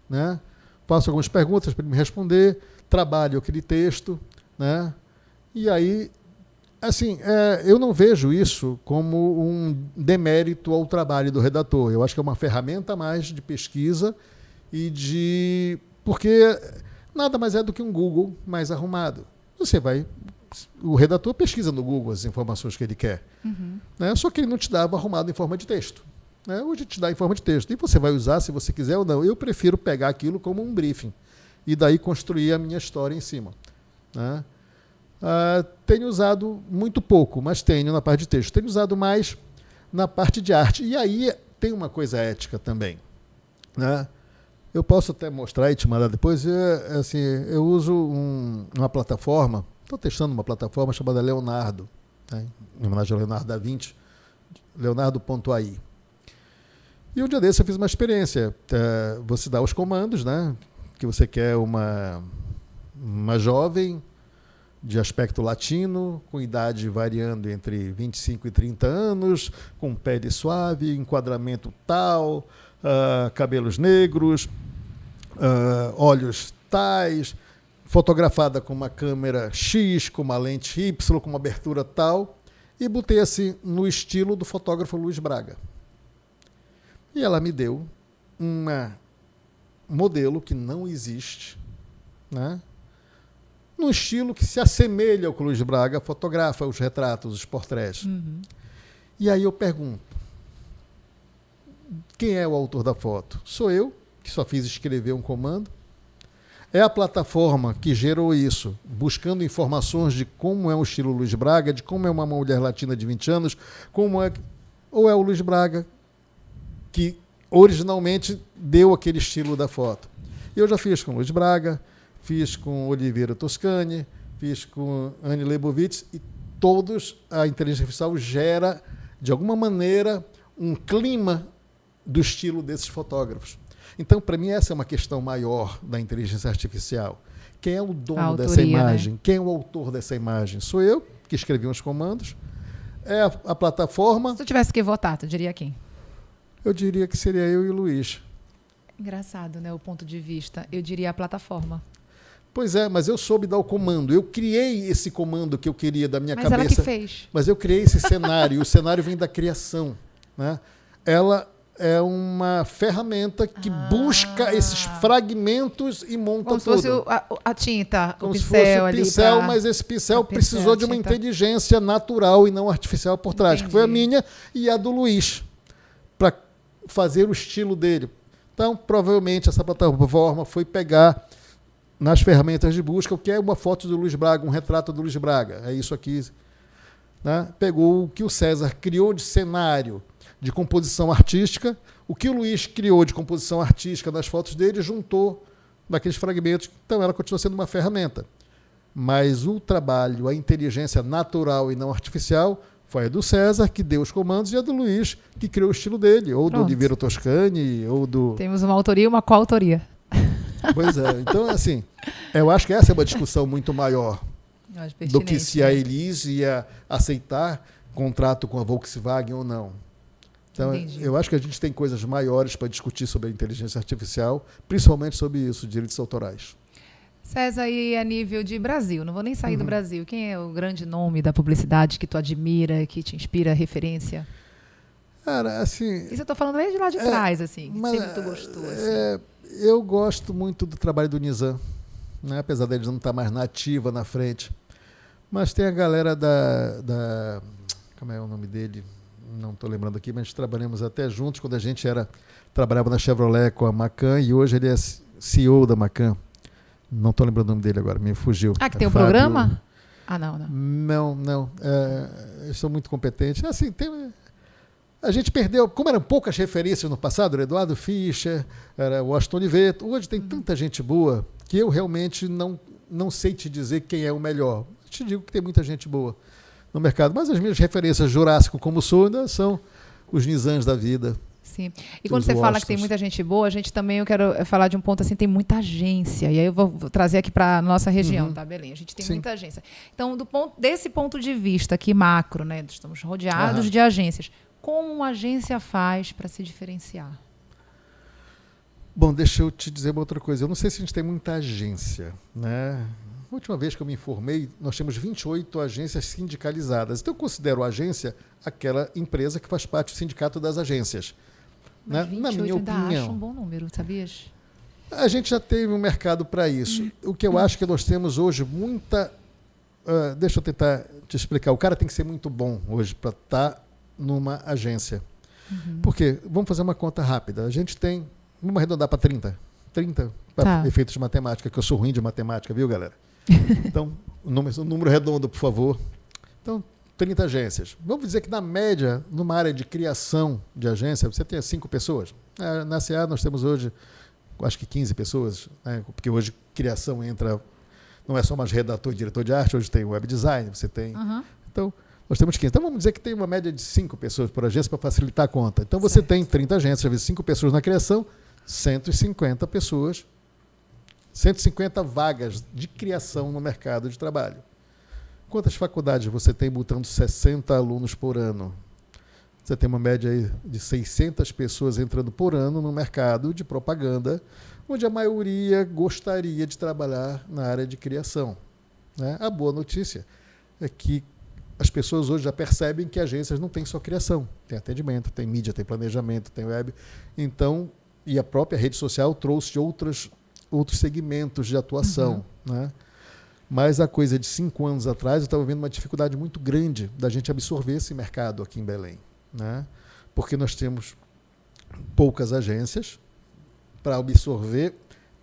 B: né? Faço algumas perguntas para ele me responder, trabalho aquele texto, né? E aí, assim, eu não vejo isso como um demérito ao trabalho do redator. Eu acho que é uma ferramenta a mais de pesquisa porque nada mais é do que um Google mais arrumado. O redator pesquisa no Google as informações que ele quer, né? Só que ele não te dava arrumado em forma de texto. Né? Hoje te dá em forma de texto. E você vai usar se você quiser ou não. Eu prefiro pegar aquilo como um briefing e daí construir a minha história em cima. Né? Tenho usado muito pouco, mas tenho na parte de texto. Tenho usado mais na parte de arte. E aí tem uma coisa ética também. Né? Eu posso até mostrar e te mandar depois. Assim, eu uso uma plataforma, estou testando uma plataforma chamada Leonardo, né? Em homenagem a Leonardo da Vinci, leonardo.ai. E um dia desse eu fiz uma experiência. Você dá os comandos, né? Que você quer uma jovem de aspecto latino, com idade variando entre 25 e 30 anos, com pele suave, enquadramento tal, cabelos negros, olhos tais, fotografada com uma câmera X, com uma lente Y, com uma abertura tal, e botei assim no estilo do fotógrafo Luiz Braga. E ela me deu um modelo que não existe, né? Num estilo que se assemelha ao que o Luiz Braga fotografa, os retratos, os portréis. E aí eu pergunto, quem é o autor da foto? Sou eu, que só fiz escrever um comando? É a plataforma que gerou isso, buscando informações de como é o estilo Luiz Braga, de como é uma mulher latina de 20 anos, ou é o Luiz Braga que originalmente deu aquele estilo da foto. Eu já fiz com Luiz Braga, fiz com Oliveira Toscani, fiz com Anne Leibovitz, e todos a inteligência artificial gera, de alguma maneira, um clima do estilo desses fotógrafos. Então, para mim, essa é uma questão maior da inteligência artificial. Quem é o dono dessa imagem? Né? Quem é o autor dessa imagem? Sou eu, que escrevi uns comandos. É a plataforma.
A: Se tu tivesse que votar, tu diria quem?
B: Eu diria que seria eu e o Luiz.
A: Engraçado, né? O ponto de vista. Eu diria a plataforma.
B: Pois é, mas eu soube dar o comando. Eu criei esse comando que eu queria da minha cabeça.
A: Mas ela que fez.
B: Mas eu criei esse cenário. E o cenário vem da criação. Né? Ela é uma ferramenta que busca esses fragmentos e monta
A: como
B: tudo.
A: Se fosse a tinta,
B: como
A: o
B: se
A: pincel
B: fosse o pincel,
A: ali.
B: Mas esse pincel precisou de uma inteligência natural e não artificial por trás, que foi a minha e a do Luiz, para fazer o estilo dele. Então, provavelmente, essa plataforma foi pegar nas ferramentas de busca o que é uma foto do Luiz Braga, um retrato do Luiz Braga. É isso aqui. Né? Pegou o que o César criou de cenário, de composição artística, o que o Luiz criou de composição artística nas fotos dele, juntou naqueles fragmentos. Então, ela continua sendo uma ferramenta. Mas o trabalho, a inteligência natural e não artificial, foi a do César, que deu os comandos, e a do Luiz, que criou o estilo dele, ou do Oliveira Toscani, ou do...
A: Temos uma autoria e uma coautoria.
B: Pois é. Então, assim, eu acho que essa é uma discussão muito maior do que se a Elise ia aceitar contrato com a Volkswagen ou não. Então, eu acho que a gente tem coisas maiores para discutir sobre a inteligência artificial, principalmente sobre isso, direitos autorais.
A: César, e a nível de Brasil, não vou nem sair do Brasil, quem é o grande nome da publicidade que tu admira, que te inspira referência?
B: Cara, assim...
A: Isso eu estou falando desde lá de trás, assim, que sempre tu gostou. Assim.
B: Eu gosto muito do trabalho do Nizam, né? Apesar dele não estar mais na ativa na frente. Mas tem a galera da como é o nome dele? Não estou lembrando aqui, mas trabalhamos até juntos quando a gente trabalhava na Chevrolet com a Macan, e hoje ele é CEO da Macan. Não estou lembrando o nome dele agora, me fugiu.
A: Que tem um programa? Não.
B: Não. Eu sou muito competente. Assim, a gente perdeu, como eram poucas referências no passado, era Eduardo Fischer, era o Washington Oliveto. Hoje tem tanta gente boa que eu realmente não sei te dizer quem é o melhor. Eu te digo que tem muita gente boa no mercado. Mas as minhas referências Jurássico, como sou, ainda são os Nizams da vida.
A: Sim. E quando você fala que tem muita gente boa, eu quero falar de um ponto assim, tem muita agência. E aí eu vou trazer aqui para a nossa região, tá, Belém? A gente tem muita agência. Então, desse ponto de vista aqui macro, né? Estamos rodeados de agências. Como uma agência faz para se diferenciar?
B: Bom, deixa eu te dizer uma outra coisa. Eu não sei se a gente tem muita agência, né? A última vez que eu me informei, nós temos 28 agências sindicalizadas. Então, eu considero a agência aquela empresa que faz parte do sindicato das agências.
A: Mas
B: Né? Na minha
A: ainda
B: opinião.
A: acho um bom número, sabias?
B: A gente já teve um mercado para isso. O que eu acho que nós temos hoje muita... deixa eu tentar te explicar. O cara tem que ser muito bom hoje para estar numa agência. Porque, vamos fazer uma conta rápida. A gente tem... Vamos arredondar para 30. 30 para efeitos de matemática, que eu sou ruim de matemática, viu, galera? Então, um número redondo, por favor. Então, 30 agências. Vamos dizer que, na média, numa área de criação de agência, você tem 5 pessoas. Na CA, nós temos hoje, acho que 15 pessoas, né? Porque hoje criação entra... Não é só mais redator e diretor de arte, hoje tem web design, você tem... Então, nós temos 15. Então, vamos dizer que tem uma média de 5 pessoas por agência para facilitar a conta. Então, você tem 30 agências, às vezes 5 pessoas na criação, 150 pessoas, 150 vagas de criação no mercado de trabalho. Quantas faculdades você tem botando 60 alunos por ano? Você tem uma média aí de 600 pessoas entrando por ano no mercado de propaganda, onde a maioria gostaria de trabalhar na área de criação. Né? A boa notícia é que as pessoas hoje já percebem que agências não têm só criação. Tem atendimento, tem mídia, tem planejamento, tem web. Então, e a própria rede social trouxe outros segmentos de atuação. Né? Mas a coisa de 5 anos atrás, eu estava vendo uma dificuldade muito grande da gente absorver esse mercado aqui em Belém. Né? Porque nós temos poucas agências para absorver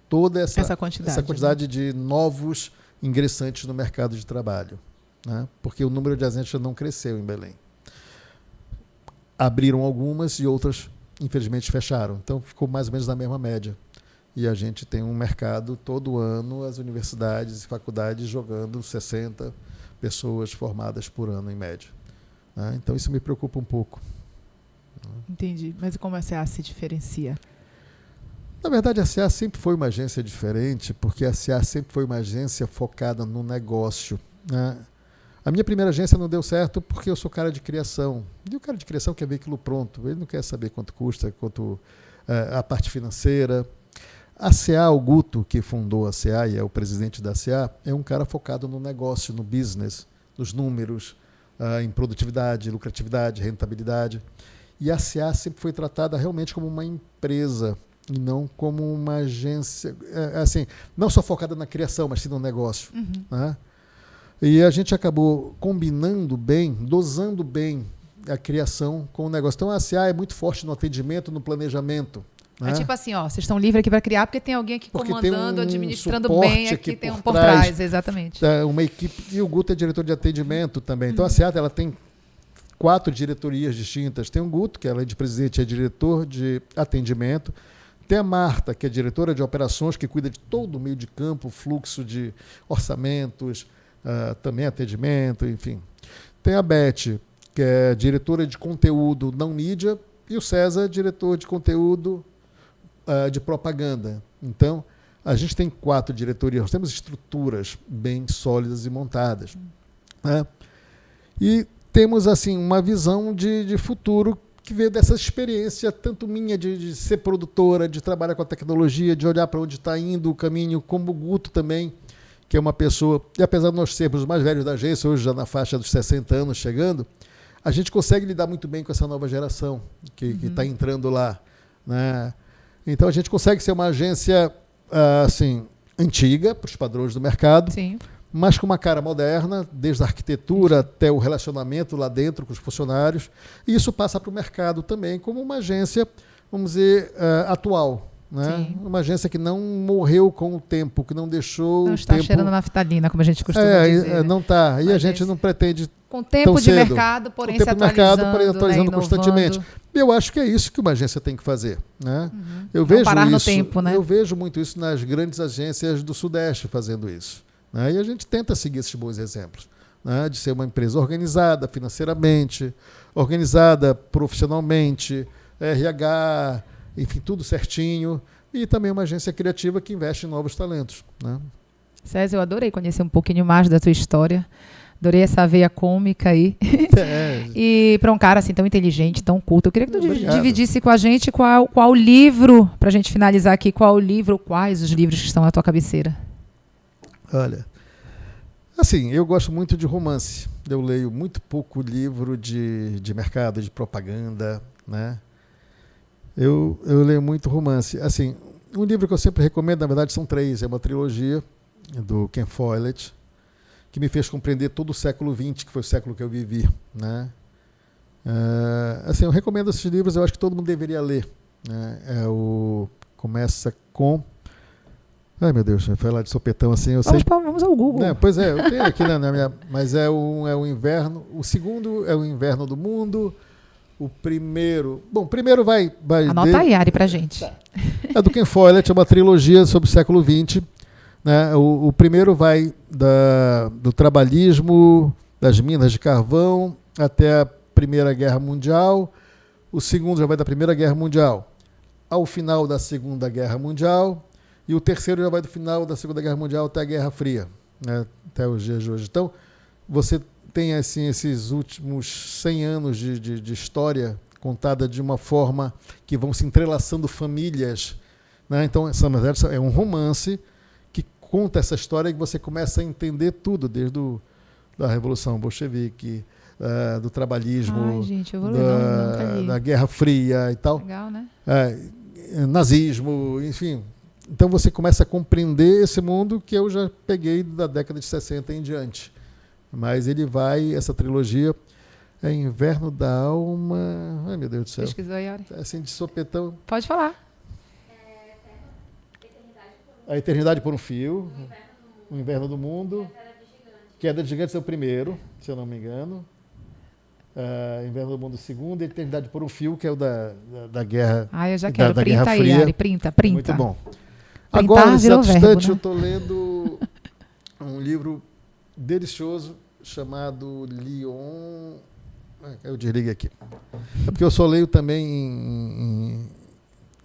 B: toda essa quantidade de novos ingressantes no mercado de trabalho. Né? Porque o número de agências não cresceu em Belém. Abriram algumas e outras, infelizmente, fecharam. Então, ficou mais ou menos na mesma média. E a gente tem um mercado, todo ano, as universidades e faculdades jogando 60 pessoas formadas por ano, em média. Né? Então, isso me preocupa um pouco.
C: Entendi. Mas como a CA se diferencia?
B: Na verdade, a CA sempre foi uma agência diferente, porque a CA sempre foi uma agência focada no negócio. Né? A minha primeira agência não deu certo porque eu sou cara de criação. E o cara de criação quer veículo pronto. Ele não quer saber quanto custa, quanto a parte financeira. A CA, o Guto, que fundou a CA e é o presidente da CA, é um cara focado no negócio, no business, nos números, em produtividade, lucratividade, rentabilidade. E a CA sempre foi tratada realmente como uma empresa e não como uma agência, assim, não só focada na criação, mas sim no negócio. Né? E a gente acabou combinando bem, dosando bem a criação com o negócio. Então, a CA é muito forte no atendimento, no planejamento. Né?
A: É tipo assim, ó, vocês estão livres aqui para criar porque tem alguém aqui
B: porque
A: comandando, administrando
B: suporte
A: bem, aqui tem um por trás, exatamente.
B: Uma equipe, e o Guto é diretor de atendimento também. Então, a CA ela tem 4 diretorias distintas. Tem o Guto, que ela é de presidente, é diretor de atendimento. Tem a Marta, que é diretora de operações, que cuida de todo o meio de campo, fluxo de orçamentos, também atendimento, enfim. Tem a Beth, que é diretora de conteúdo não mídia, e o César, diretor de conteúdo de propaganda. Então, a gente tem 4 diretorias, nós temos estruturas bem sólidas e montadas. Né? E temos assim uma visão de futuro que veio dessa experiência, tanto minha de ser produtora, de trabalhar com a tecnologia, de olhar para onde está indo o caminho, como o Guto também, que é uma pessoa, e apesar de nós sermos os mais velhos da agência, hoje já na faixa dos 60 anos chegando, a gente consegue lidar muito bem com essa nova geração que está entrando lá. Né? Então, a gente consegue ser uma agência assim, antiga, para os padrões do mercado,
A: Sim.
B: mas com uma cara moderna, desde a arquitetura até o relacionamento lá dentro com os funcionários. E isso passa para o mercado também como uma agência, vamos dizer, atual. Né? Uma agência que não morreu com o tempo, que não deixou
A: não
B: o
A: está
B: tempo...
A: cheirando naftalina, como a gente costuma dizer.
B: Não está. E a gente não pretende...
A: Com tempo de mercado, porém se atualizando,
B: constantemente. Eu acho que é isso que uma agência tem que fazer. Né? Eu
A: não
B: vejo
A: parar
B: isso,
A: no tempo, né?
B: Eu vejo muito isso nas grandes agências do Sudeste fazendo isso. Né? E a gente tenta seguir esses bons exemplos. Né? De ser uma empresa organizada financeiramente, organizada profissionalmente, RH, enfim, tudo certinho. E também uma agência criativa que investe em novos talentos. Né?
A: César, eu adorei conhecer um pouquinho mais da tua história. Adorei essa veia cômica aí. E para um cara assim tão inteligente, tão culto, eu queria que tu dividisse com a gente qual livro, para a gente finalizar aqui, quais os livros que estão na tua cabeceira.
B: Olha, assim, eu gosto muito de romance. Eu leio muito pouco livro de mercado, de propaganda, né? Eu leio muito romance. Assim, um livro que eu sempre recomendo, na verdade, são 3. É uma trilogia do Ken Follett, que me fez compreender todo o século XX, que foi o século que eu vivi, né? Assim, eu recomendo esses livros, eu acho que todo mundo deveria ler, né? Começa com... Ai, meu Deus, foi lá de sopetão assim, eu sei...
A: Vamos ao Google.
B: Pois é, eu tenho aqui na minha... Mas é o inverno... O segundo é o Inverno do Mundo. O primeiro... Bom, o primeiro vai
A: Anota aí, Ari, pra gente.
B: É do Ken Follett, é uma trilogia sobre o século XX. Né? O primeiro vai do trabalhismo, das minas de carvão, até a Primeira Guerra Mundial. O segundo já vai da Primeira Guerra Mundial ao final da Segunda Guerra Mundial. E o terceiro já vai do final da Segunda Guerra Mundial até a Guerra Fria, né? Até os dias de hoje. Então, você tem assim, esses últimos 100 anos de história contada de uma forma que vão se entrelaçando famílias. Né? Então, na verdade, é um romance que conta essa história e você começa a entender tudo, desde da Revolução Bolchevique, do trabalhismo,
A: gente, eu vou ler,
B: da Guerra Fria e tal.
A: Legal, né?
B: Nazismo, enfim. Então você começa a compreender esse mundo que eu já peguei da década de 60 em diante. Mas essa trilogia, é Inverno da Alma... Ai, meu Deus do céu.
A: Pesquisou aí, Ari?
B: Assim, de sopetão.
A: Pode falar.
B: A Eternidade por um Fio, O Inverno do Mundo, Queda de Gigantes é o primeiro, se eu não me engano. Inverno do Mundo o segundo, e Eternidade por um Fio, que é o da Guerra.
A: Eu já quero.
B: Da
A: Printa
B: Guerra
A: aí,
B: Fria.
A: Ari, printa.
B: Muito bom.
A: Printar
B: Agora, nesse
A: virou
B: instante,
A: verbo, né?
B: eu estou lendo um livro delicioso chamado Lyon... Eu desligo aqui. É porque eu só leio também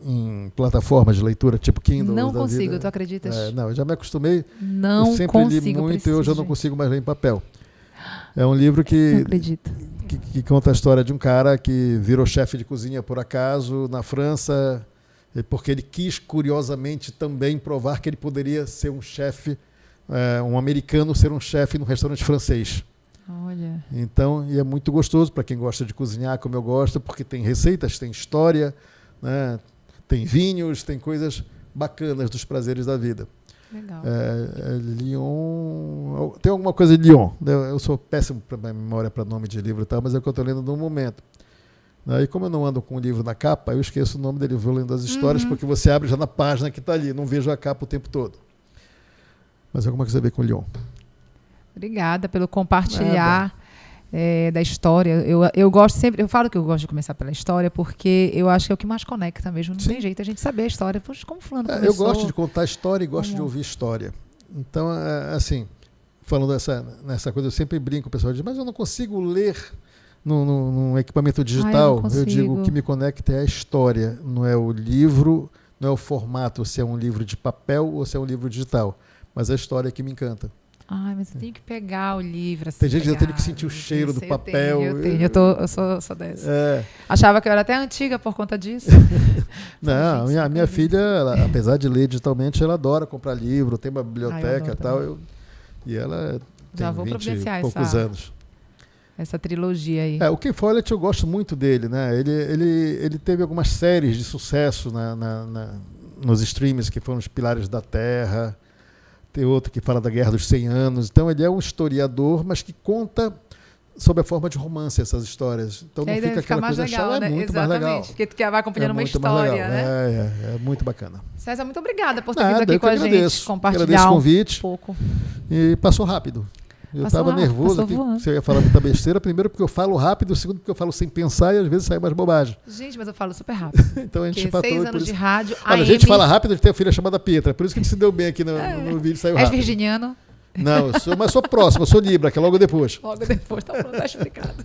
B: em plataformas de leitura, tipo Kindle.
A: Não consigo, tu acreditas?
B: Não, eu já me acostumei.
A: Não
B: eu sempre
A: consigo,
B: li muito e hoje eu não consigo mais ler em papel. É um livro
A: Não acredito.
B: que conta a história de um cara que virou chefe de cozinha por acaso na França, porque ele quis, curiosamente, também provar que ele poderia ser um chefe, um americano ser um chefe num restaurante francês.
A: Olha.
B: Então, e é muito gostoso para quem gosta de cozinhar, como eu gosto, porque tem receitas, tem história, né? Tem vinhos, tem coisas bacanas dos prazeres da vida.
A: Legal.
B: Lyon... Tem alguma coisa de Lyon. Eu sou péssimo para memória para nome de livro e tal, mas é o que eu estou lendo no momento. E como eu não ando com o livro na capa, eu esqueço o nome dele, vou lendo as histórias, porque você abre já na página que está ali, não vejo a capa o tempo todo. Mas alguma coisa a ver com Lyon.
A: Obrigada pelo compartilhar da história. Eu gosto sempre, eu falo que eu gosto de começar pela história, porque eu acho que é o que mais conecta mesmo. Não tem jeito a gente saber a história. Poxa, como fulano começou?
B: Eu gosto de contar história e gosto de ouvir história. Então, assim, falando nessa coisa, eu sempre brinco, o pessoal diz, mas eu não consigo ler num equipamento digital. Eu digo, o que me conecta é a história, não é o livro, não é o formato, se é um livro de papel ou se é um livro digital, mas a história que me encanta.
A: Mas eu tenho que pegar o livro. Assim,
B: tem gente que eu tenho que sentir o cheiro do papel.
A: Eu tenho. Eu sou dessa. Achava que eu era até antiga por conta disso.
B: Não, a minha filha, apesar de ler digitalmente, ela adora comprar livro, tem uma biblioteca e tal. E ela tem 20 e poucos anos.
A: Essa trilogia aí.
B: O Ken Follett, eu gosto muito dele, né? Ele teve algumas séries de sucesso nos streams, que foram Os Pilares da Terra. Tem outro que fala da Guerra dos 100 Anos. Então, ele é um historiador, mas que conta sob a forma de romance essas histórias. Então, não fica aquela coisa
A: legal,
B: chata,
A: né?
B: É muito mais legal.
A: Porque tu vai acompanhando uma história, né?
B: É muito bacana.
A: César, muito obrigada por ter vindo aqui com a gente, compartilhar
B: agradeço o convite.
A: Um pouco.
B: E passou rápido. Eu estava nervoso que você ia falar muita besteira. Primeiro porque eu falo rápido, segundo porque eu falo sem pensar e às vezes sai mais bobagem.
A: Gente, mas eu falo super rápido.
B: Então a gente empatou.
A: 6 anos de rádio.
B: Olha, a gente fala rápido, a gente tem uma filha chamada Pietra. Por isso que a gente se deu bem aqui no vídeo, saiu rápido.
A: És virginiano?
B: Não, mas sou próximo, eu sou Libra, que é logo depois.
A: Logo depois, tá pronto, tá explicado.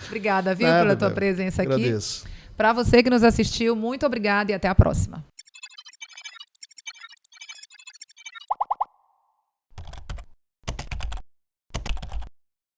A: Obrigada, pela tua presença aqui.
B: Agradeço.
A: Para você que nos assistiu, muito obrigada e até a próxima.